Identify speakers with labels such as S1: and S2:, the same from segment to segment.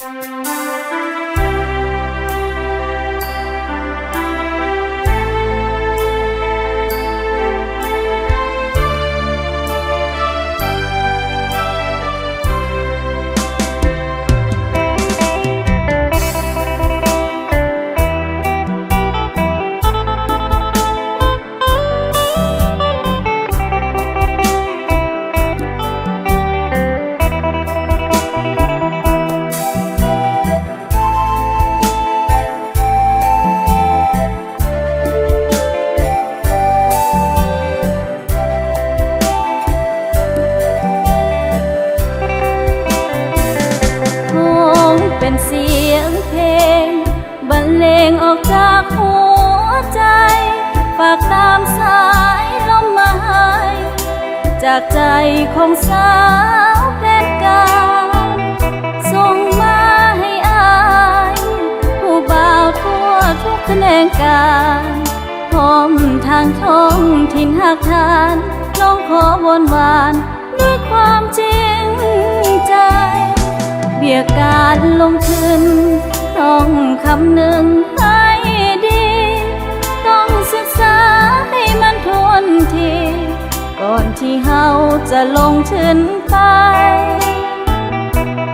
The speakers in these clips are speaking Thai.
S1: เป็นเสียงเพลงบรรเลงออกจากหัวใจฝากตามสายลมมาให้จากใจของสาวเพชรกาส่งมาให้อายผู้บ่าวทั่วทุกแขนงการพร้อมทางท้องถิ่นหักทานน้องขอวอนวานด้วยความจริงใจเบียการลงทุนต้องคำนึงให้ดีต้องศึกษาให้มันทวนทีก่อนที่เฮาจะลงทุนไป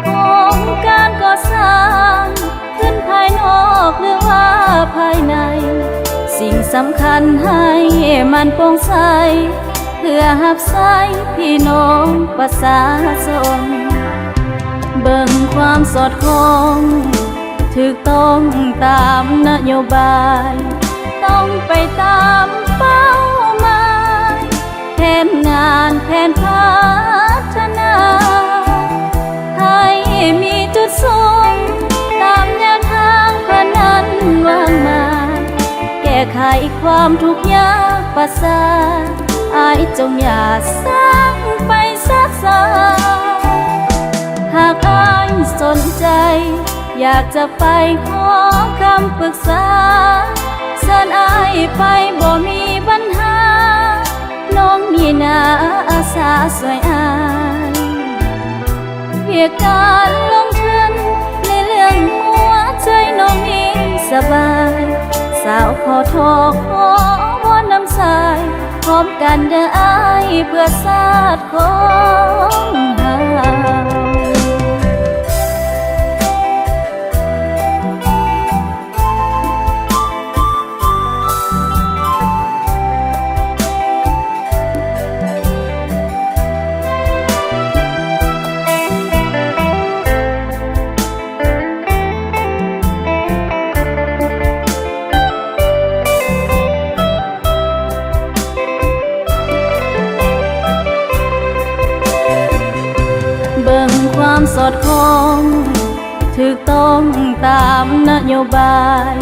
S1: โครงการก่อสร้างขึ้นภายนอกหรือว่าภายในสิ่งสำคัญให้มันโปร่งใสเพื่อหับใส่พี่น้องประชาชนเบิ่งความสอดคล้องถูกต้องตามนโยบายต้องไปตามเป้าหมายแผนงานแผนพัฒนาให้มีจุดสูงตามแนวทางพนันวางมาแก้ไขความทุกข์ยากประสาอายจงอย่าสร้างไปซักซ้อนหากอายสนใจอยากจะไปขอคำปรึกษาเชิญอายไปบ่มีปัญหาน้องมีนาอาสาสวยอายเพียงการลงทุนในเรื่องหัวใจน้องนี้สบายสาวขอทอขอวอนน้ำสายพร้อมกันเด้ออายเพื่อชาติของเฮาความสอดคล้องถูกต้องตามนโยบาย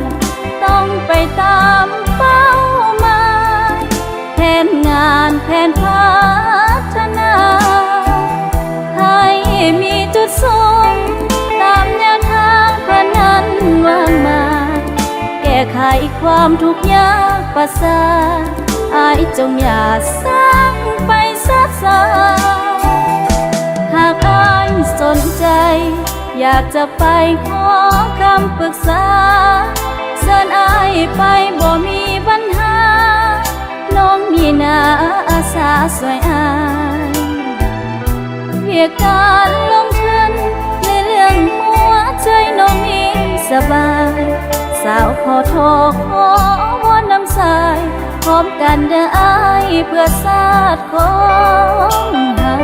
S1: ต้องไปตามเป้าหมายแผนงานแผนพัฒนาให้มีจุดสูงตามแนวทางพนันวางมาแก้ไขความทุกข์ยากประสาอายจงอย่าสร้างไปซักซ้อนหากอายสนใจอยากจะไปขอคำปรึกษาเชิญอายไปบ่มีปัญหาน้องมีนาอาสาสวยอายเพียงการลงทุนในเรื่องหัวใจน้องนี้สบายสาวขอทอขอวอนน้ำสายพร้อมกันเด้ออายเพื่อชาติของเฮา